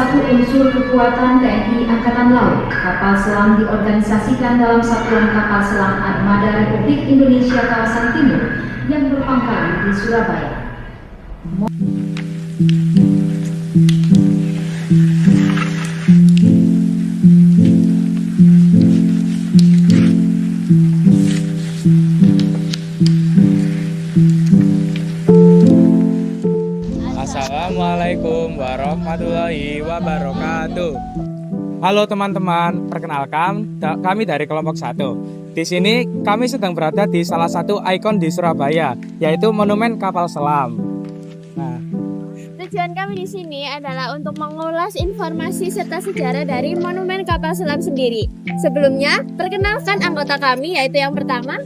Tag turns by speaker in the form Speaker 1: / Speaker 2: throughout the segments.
Speaker 1: satu unsur kekuatan TNI Angkatan Laut. Kapal selam diorganisasikan dalam Satuan Kapal Selam Armada Republik Indonesia Kawasan Timur yang berpangkalan di Surabaya.
Speaker 2: Assalamualaikum warahmatullahi wabarakatuh. Halo teman-teman, perkenalkan kami dari kelompok 1. Di sini kami sedang berada di salah satu ikon di Surabaya, yaitu Monumen Kapal Selam.
Speaker 3: Tujuan kami di sini adalah untuk mengulas informasi serta sejarah dari Monumen Kapal Selam sendiri. Sebelumnya, perkenalkan anggota kami, yaitu yang pertama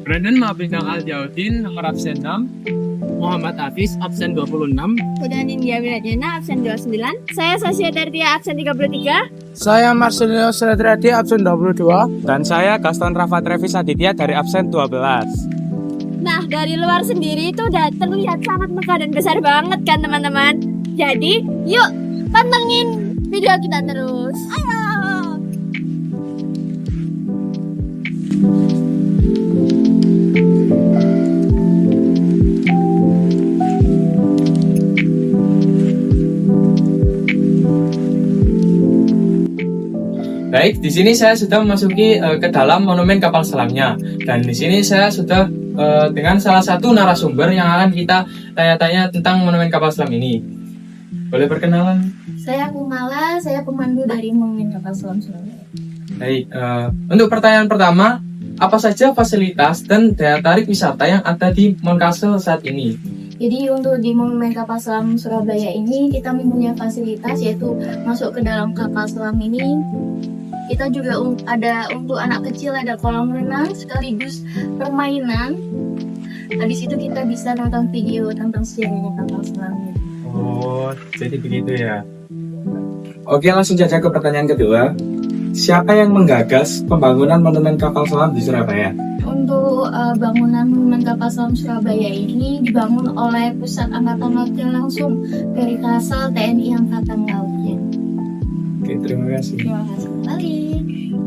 Speaker 4: Brandon Mabrinang Al-Jaudin, nomor absen 6. Muhammad Hafiz, absen 26.
Speaker 3: Udah Nindya Wiradjana, absen 29. Saya Sasya Dartia, absen 33.
Speaker 2: Saya Marcelino Seletradi, absen 22. Dan saya Gaston Rafa Trevis Aditya dari absen 12.
Speaker 3: Nah, dari luar sendiri itu udah terlihat sangat megah dan besar banget kan teman-teman. Jadi, yuk pantengin video kita terus. Ayo!
Speaker 4: Baik, di sini saya sudah memasuki ke dalam Monumen Kapal Selamnya, dan di sini saya sudah dengan salah satu narasumber yang akan kita tanya-tanya tentang Monumen Kapal Selam ini. Boleh perkenalan?
Speaker 3: Saya Kumala, saya pemandu dari Monumen Kapal Selam Surabaya.
Speaker 4: Baik, untuk pertanyaan pertama, apa saja fasilitas dan daya tarik wisata yang ada di Moncastle saat ini?
Speaker 3: Jadi untuk di Monumen Kapal Selam Surabaya ini kita mempunyai fasilitas yaitu masuk ke dalam kapal selam ini. Kita juga ada untuk anak kecil, ada kolam renang sekaligus permainan. Di situ kita bisa nonton video tentang sejarahnya kapal selam.
Speaker 4: Oh, jadi begitu ya. Oke, langsung saja ke pertanyaan kedua. Siapa yang menggagas pembangunan Monumen Kapal Selam di Surabaya?
Speaker 3: Untuk bangunan Monumen Kapal Selam Surabaya ini dibangun oleh Pusat Angkatan Lautnya langsung dari Kasal TNI Angkatan Lautnya.
Speaker 4: Oke, terima kasih.
Speaker 3: Terima kasih kembali.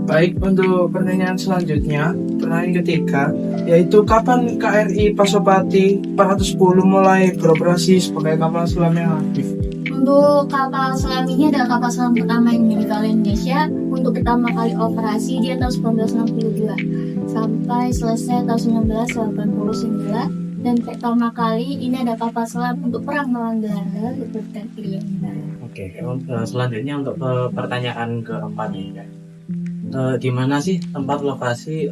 Speaker 5: Baik, untuk pertanyaan selanjutnya, pertanyaan ketiga, yaitu kapan KRI Pasopati 410 mulai beroperasi sebagai kapal selam yang aktif?
Speaker 3: Untuk kapal selam ini adalah kapal selam pertama yang dimiliki oleh Indonesia. Untuk pertama kali operasi dia tahun 1962 sampai selesai tahun 1989. Dan pertama kali ini ada kapal selam untuk perang melawan Belanda berbentuk triangular.
Speaker 6: Oke, selanjutnya untuk pertanyaan keempat nih. Di mana sih tempat lokasi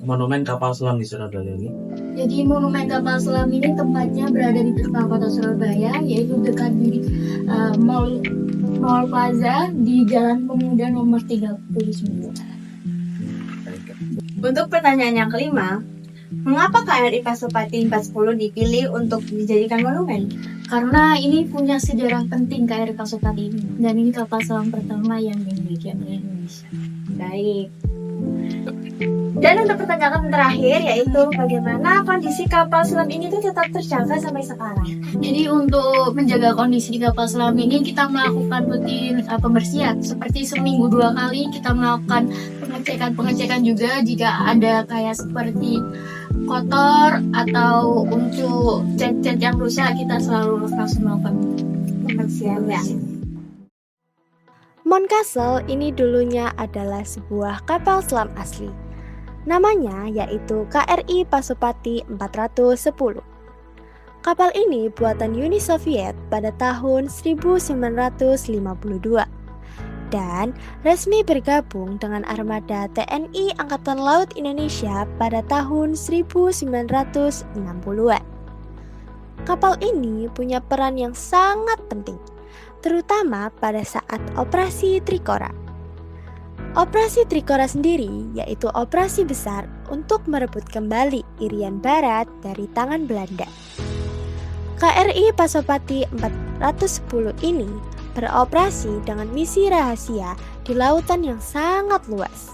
Speaker 6: Monumen Kapal Selam di Surabaya ini?
Speaker 3: Jadi Monumen Kapal Selam ini tempatnya berada di tengah kota Surabaya, yaitu dekat di Mall Plaza di Jalan Pemuda nomor 39.
Speaker 7: Untuk pertanyaan yang kelima, mengapa KRI Pasopati 410 dipilih untuk dijadikan monumen?
Speaker 3: Karena ini punya sejarah penting KRI Pasopati ini, dan ini kapal selam pertama yang dimiliki oleh Indonesia.
Speaker 7: Baik. Dan untuk pertanyaan terakhir yaitu bagaimana kondisi kapal selam ini tuh tetap terjaga sampai sekarang?
Speaker 3: Jadi untuk menjaga kondisi di kapal selam ini kita melakukan rutin pembersihan. Seperti seminggu 2 kali kita melakukan pengecekan juga jika ada kayak seperti kotor atau untuk cat-cat yang rusak kita selalu langsung melakukan pembersihan ya.
Speaker 8: Moncastle ini dulunya adalah sebuah kapal selam asli. Namanya yaitu KRI Pasopati 410. Kapal ini buatan Uni Soviet pada tahun 1952 dan resmi bergabung dengan armada TNI Angkatan Laut Indonesia pada tahun 1960-an. Kapal ini punya peran yang sangat penting, terutama pada saat Operasi Trikora. Operasi Trikora sendiri yaitu operasi besar untuk merebut kembali Irian Barat dari tangan Belanda. KRI Pasopati 410 ini beroperasi dengan misi rahasia di lautan yang sangat luas.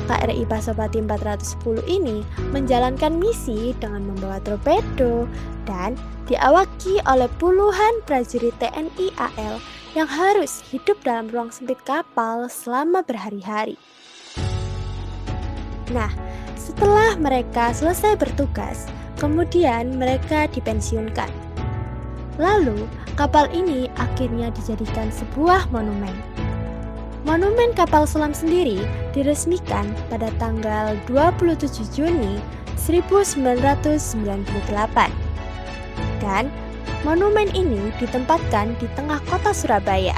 Speaker 8: KRI Pasopati 410 ini menjalankan misi dengan membawa torpedo dan diawaki oleh puluhan prajurit TNI AL yang harus hidup dalam ruang sempit kapal selama berhari-hari. Nah, setelah mereka selesai bertugas, kemudian mereka dipensiunkan. Lalu, kapal ini akhirnya dijadikan sebuah monumen. Monumen kapal selam sendiri diresmikan pada tanggal 27 Juni 1998. Dan monumen ini ditempatkan di tengah kota Surabaya.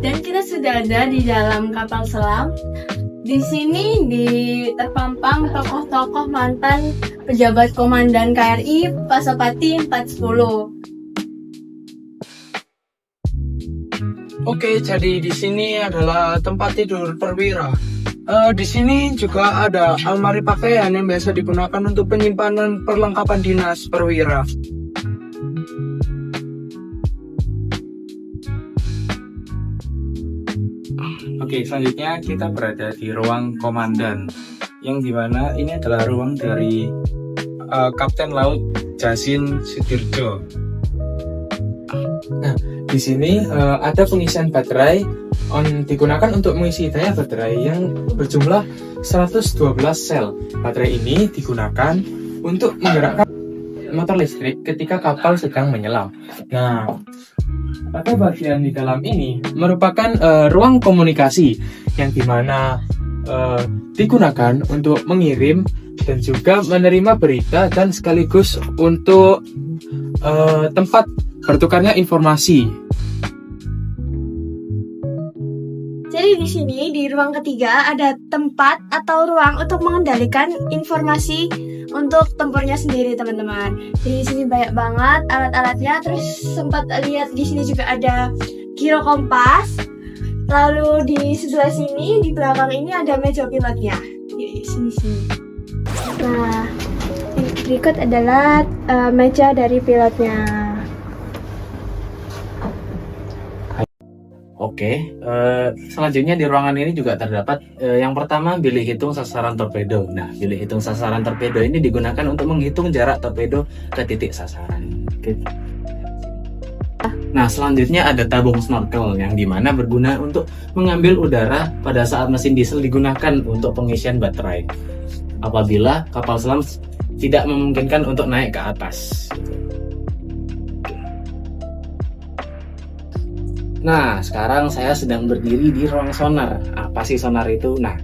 Speaker 3: Dan kita sudah ada di dalam kapal selam. Di sini terpampang tokoh-tokoh mantan pejabat komandan KRI Pasopati 410.
Speaker 5: Oke, jadi di sini adalah tempat tidur perwira. Di sini juga ada almari pakaian yang biasa digunakan untuk penyimpanan perlengkapan dinas perwira.
Speaker 2: Oke, selanjutnya kita berada di ruang komandan, yang dimana ini adalah ruang dari Kapten Laut Jasin Sudirjo.
Speaker 4: Nah, di sini ada pengisian baterai digunakan untuk mengisi daya baterai yang berjumlah 112 sel. Baterai ini digunakan untuk menggerakkan motor listrik ketika kapal sedang menyelam. Nah, pada bagian di dalam ini merupakan ruang komunikasi yang dimana digunakan untuk mengirim dan juga menerima berita dan sekaligus untuk tempat bertukarnya informasi.
Speaker 7: Jadi di sini di ruang ketiga ada tempat atau ruang untuk mengendalikan informasi untuk tempurnya sendiri, teman-teman. Jadi di sini banyak banget alat-alatnya. Terus sempat lihat di sini juga ada giro kompas. Lalu di sebelah sini di belakang ini ada meja pilotnya. Di sini. Nah, berikut adalah meja dari pilotnya.
Speaker 6: Oke, selanjutnya di ruangan ini juga terdapat yang pertama bilik hitung sasaran torpedo. Nah, bilik hitung sasaran torpedo ini digunakan untuk menghitung jarak torpedo ke titik sasaran. Oke. Nah, selanjutnya ada tabung snorkel yang dimana berguna untuk mengambil udara pada saat mesin diesel digunakan untuk pengisian baterai. Apabila kapal selam tidak memungkinkan untuk naik ke atas. Nah, sekarang saya sedang berdiri di ruang sonar. Apa sih sonar itu? Nah,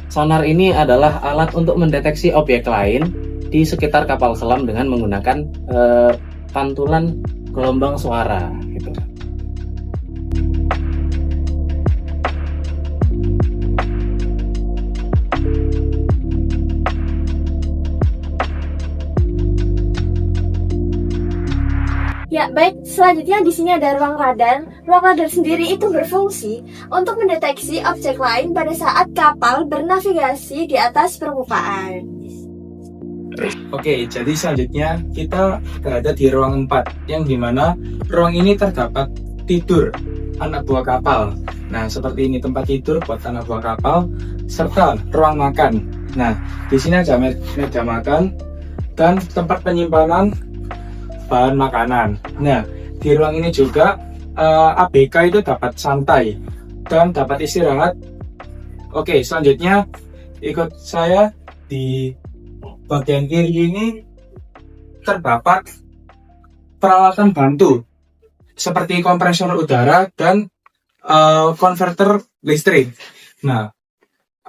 Speaker 6: sonar ini adalah alat untuk mendeteksi objek lain di sekitar kapal selam dengan menggunakan pantulan gelombang suara gitu.
Speaker 7: Ya, baik. Selanjutnya di sini ada ruang radar. Ruang radar sendiri itu berfungsi untuk mendeteksi objek lain pada saat kapal bernavigasi di atas permukaan.
Speaker 2: Oke, jadi selanjutnya kita berada di ruang 4, yang dimana ruang ini terdapat tidur anak buah kapal. Nah, seperti ini tempat tidur buat anak buah kapal, serta ruang makan. Nah, di sini ada meja makan dan tempat penyimpanan bahan makanan. Nah, di ruang ini juga ABK itu dapat santai dan dapat istirahat. Oke, selanjutnya ikut saya di bagian kiri ini terdapat peralatan bantu seperti kompresor udara dan konverter listrik. Nah,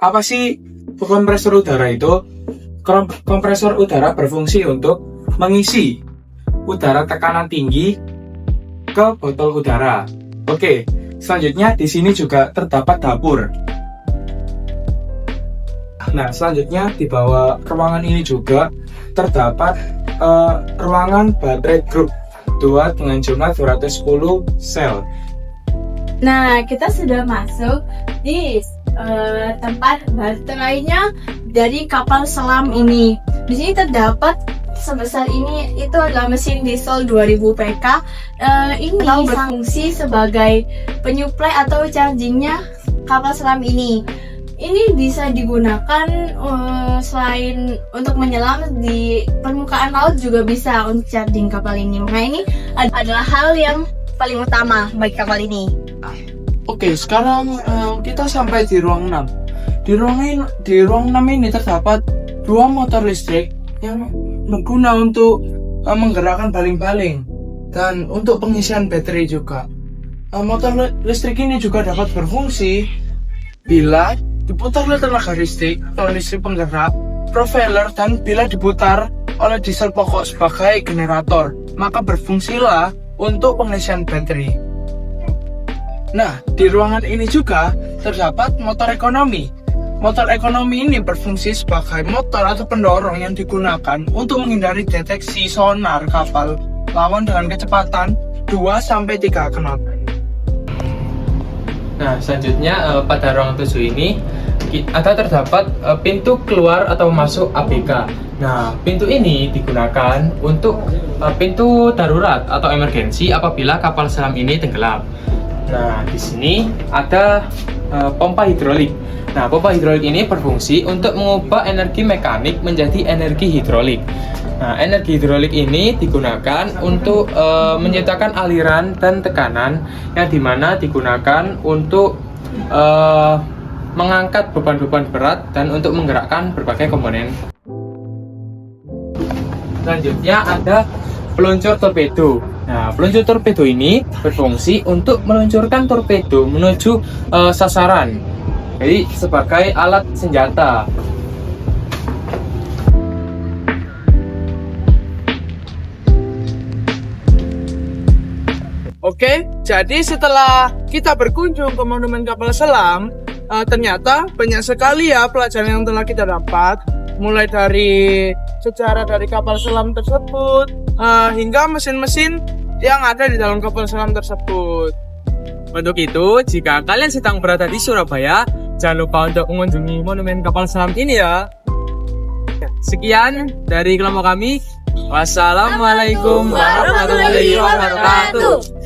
Speaker 2: apa sih kompresor udara itu? Kompresor udara berfungsi untuk mengisi udara tekanan tinggi ke botol udara. Oke, selanjutnya di sini juga terdapat dapur. Nah, selanjutnya di bawah ruangan ini juga terdapat ruangan baterai grup 2 dengan jumlah 210 sel.
Speaker 3: Nah, kita sudah masuk di tempat baterainya dari kapal selam ini. Di sini terdapat sebesar ini, itu adalah mesin diesel 2000 PK. Ini berfungsi sebagai penyuplai atau chargingnya kapal selam ini.
Speaker 7: ini bisa digunakan selain untuk menyelam di permukaan laut juga bisa untuk charging kapal ini. Makanya ini adalah hal yang paling utama bagi kapal ini.
Speaker 5: Oke, sekarang kita sampai di ruang 6. Di ruang 6 ini terdapat 2 motor listrik yang berguna untuk menggerakkan baling-baling dan untuk pengisian baterai juga. Motor listrik ini juga dapat berfungsi bila diputar oleh tenaga listrik atau listrik penggerak, propeller, dan bila diputar oleh diesel pokok sebagai generator, maka berfungsilah untuk pengisian baterai. Nah, di ruangan ini juga terdapat motor ekonomi. Motor ekonomi ini berfungsi sebagai motor atau pendorong yang digunakan untuk menghindari deteksi sonar kapal lawan dengan kecepatan 2-3 knot.
Speaker 4: Nah, selanjutnya pada ruang 7 ini terdapat pintu keluar atau masuk ABK. Nah, pintu ini digunakan untuk pintu darurat atau emergensi apabila kapal selam ini tenggelam. Nah, di sini ada pompa hidrolik. Nah, pompa hidrolik ini berfungsi untuk mengubah energi mekanik menjadi energi hidrolik. Nah, energi hidrolik ini digunakan untuk menciptakan aliran dan tekanan yang dimana digunakan untuk mengangkat beban-beban berat dan untuk menggerakkan berbagai komponen. Selanjutnya ada peluncur torpedo. Nah, peluncur torpedo ini berfungsi untuk meluncurkan torpedo menuju sasaran. Jadi sebagai alat senjata.
Speaker 5: Oke, jadi setelah kita berkunjung ke Monumen Kapal Selam, ternyata banyak sekali ya pelajaran yang telah kita dapat, mulai dari sejarah dari kapal selam tersebut hingga mesin-mesin yang ada di dalam kapal selam tersebut.
Speaker 2: Untuk itu, jika kalian sedang berada di Surabaya, jangan lupa untuk mengunjungi Monumen Kapal Selam ini ya. Sekian dari kelompok kami. Wassalamualaikum warahmatullahi wabarakatuh.